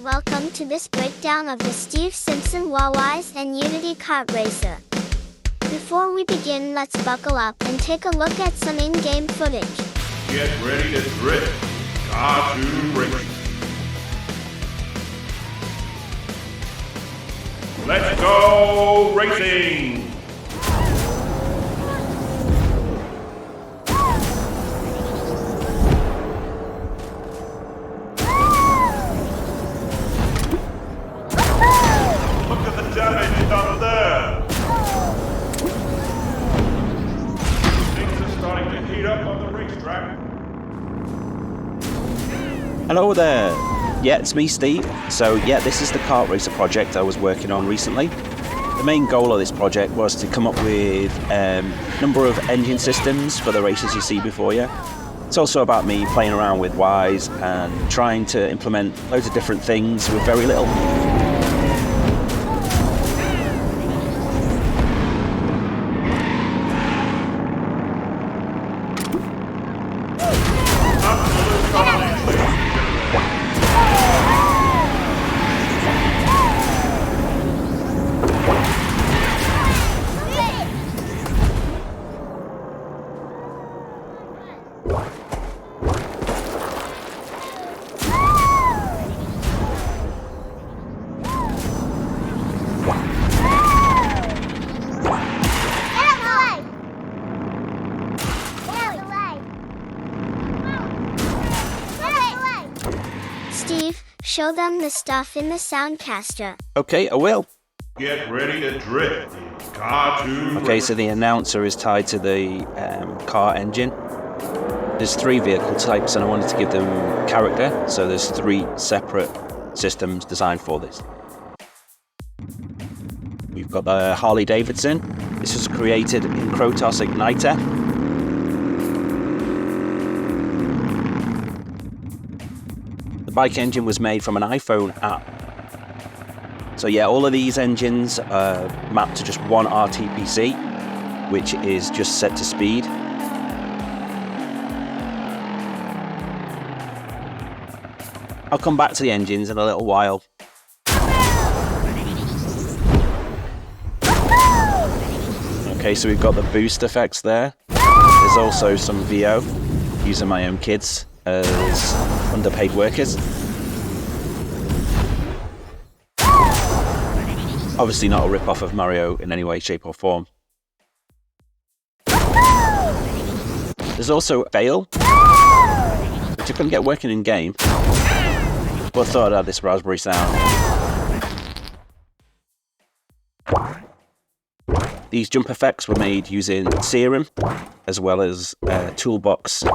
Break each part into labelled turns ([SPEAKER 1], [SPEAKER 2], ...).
[SPEAKER 1] Welcome to this breakdown of the Steve Simpson Wowise and Unity KartRacer. Before we begin, let's buckle up and take a look at some in-game footage.
[SPEAKER 2] Get ready to drift. KartRacer. Let's go racing! Look at the damage done there! Things are starting to heat up on the racetrack.
[SPEAKER 3] Hello there! Yeah, it's me, Steve. So yeah, this is the KartRacer project I was working on recently. The main goal of this project was to come up with a number of engine systems for the races you see before you. It's also about me playing around with Wise and trying to implement loads of different things with very little.
[SPEAKER 1] Steve, show them the stuff in the Soundcaster.
[SPEAKER 3] Okay, I will.
[SPEAKER 2] Get ready to drift. KartRacer.
[SPEAKER 3] Okay, so the announcer is tied to the car engine. There's 3 vehicle types and I wanted to give them character, so there's 3 separate systems designed for this. We've got the Harley Davidson. This was created in Krotos Igniter. The bike engine was made from an iPhone app. So yeah, all of these engines are mapped to just one RTPC, which is just set to speed. I'll come back to the engines in a little while. Okay, so we've got the boost effects there. There's also some VO, using my own kids as underpaid workers. Obviously not a rip-off of Mario in any way, shape or form. There's also Fail, which I couldn't get working in game, but I thought I'd add this raspberry sound. These jump effects were made using Serum, as well as a toolbox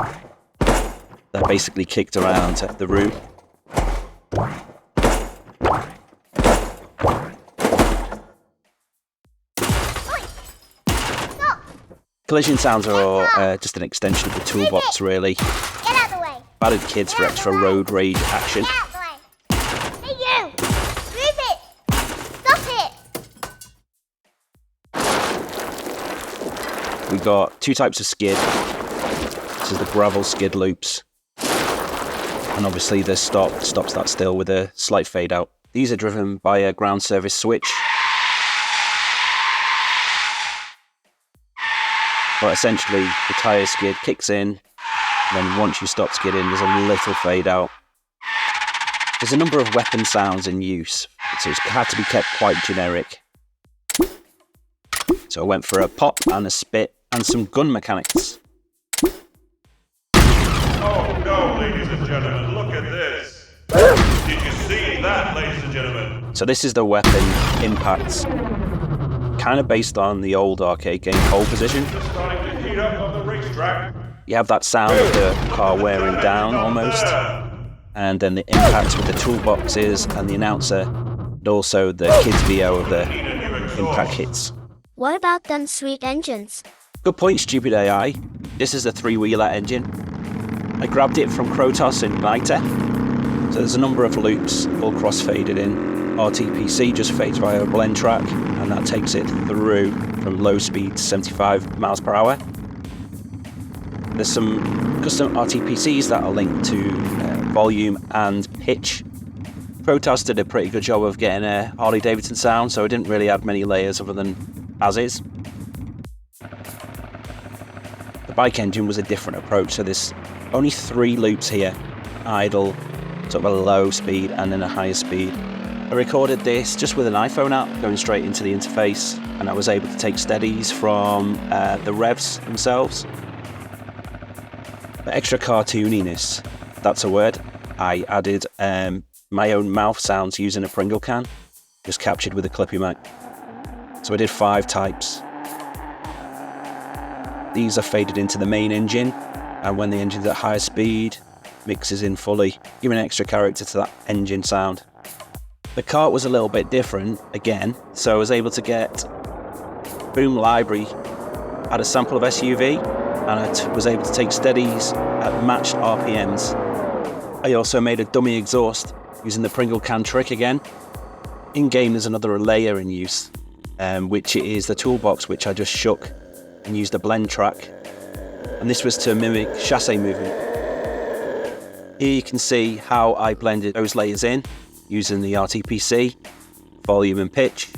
[SPEAKER 3] that basically kicked around the room. Collision sounds are just an extension of the toolbox, really.
[SPEAKER 1] Get out the way!
[SPEAKER 3] Added kids for extra road rage action.
[SPEAKER 1] Get out the way! Hey you! Move it! Stop it!
[SPEAKER 3] We got 2 types of skid. This is the gravel skid loops. And obviously the stop, start still with a slight fade out. These are driven by a ground service switch. But essentially, the tyre skid kicks in, and then once you stop skidding, there's a little fade out. There's a number of weapon sounds in use, so it's had to be kept quite generic. So I went for a pop and a spit and some gun mechanics.
[SPEAKER 2] Oh no, ladies and gentlemen, look at this. Did you see that, ladies and gentlemen?
[SPEAKER 3] So this is the weapon impacts, kind of based on the old arcade game Pole Position.
[SPEAKER 2] Things are starting to heat up on the racetrack.
[SPEAKER 3] You have that sound of the car wearing down almost, and then the impacts with the toolboxes and the announcer, and also the kids VO of the impact hits.
[SPEAKER 1] What about them sweet engines?
[SPEAKER 3] Good point, stupid AI. This is a 3-wheeler engine. I grabbed it from Krotos Igniter. So there's a number of loops, all cross-faded in. RTPC just fades via a blend track, and that takes it through from low speed to 75 miles per hour. There's some custom RTPCs that are linked to volume and pitch. Protoss did a pretty good job of getting a Harley Davidson sound, so I didn't really add many layers other than as is. The bike engine was a different approach, so there's only 3 loops here: idle, sort of a low speed, and then a higher speed. I recorded this just with an iPhone app, going straight into the interface, and I was able to take steadies from the revs themselves. For extra cartooniness, that's a word, I added my own mouth sounds using a Pringle can, just captured with a Clippy mic. So I did 5 types. These are faded into the main engine, and when the engine's at higher speed, mixes in fully, giving extra character to that engine sound. The kart was a little bit different, again, so I was able to get Boom Library, add a sample of SUV, and I was able to take steadies at matched RPMs. I also made a dummy exhaust using the Pringle can trick again. In-game there's another layer in use, which is the toolbox which I just shook and used a blend track, and this was to mimic chassis movement. Here you can see how I blended those layers in using the RTPC, volume and pitch.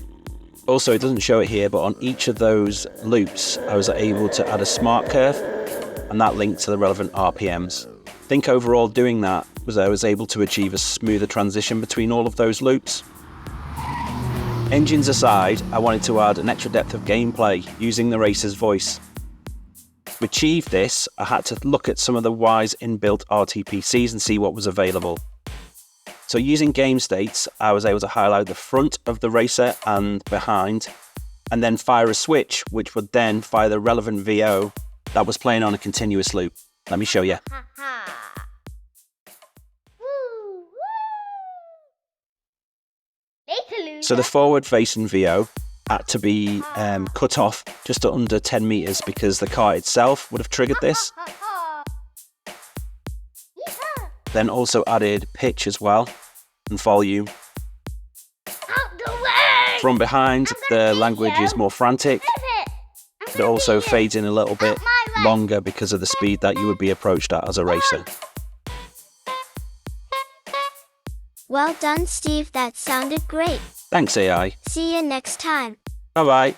[SPEAKER 3] Also, it doesn't show it here, but on each of those loops I was able to add a smart curve, and that linked to the relevant RPMs. I think overall doing that was I was able to achieve a smoother transition between all of those loops. Engines aside, I wanted to add an extra depth of gameplay using the racer's voice. To achieve this, I had to look at some of the Wise inbuilt RTPCs and see what was available. So using game states, I was able to highlight the front of the racer and behind, and then fire a switch, which would then fire the relevant VO that was playing on a continuous loop. Let me show you. So the forward-facing VO had to be cut off just under 10 meters because the car itself would have triggered this. Then also added pitch as well and volume. From behind, the language is more frantic. It also fades in a little bit longer because of the speed that you would be approached at as a racer.
[SPEAKER 1] Well done, Steve. That sounded great.
[SPEAKER 3] Thanks, AI.
[SPEAKER 1] See you next time.
[SPEAKER 3] Bye-bye.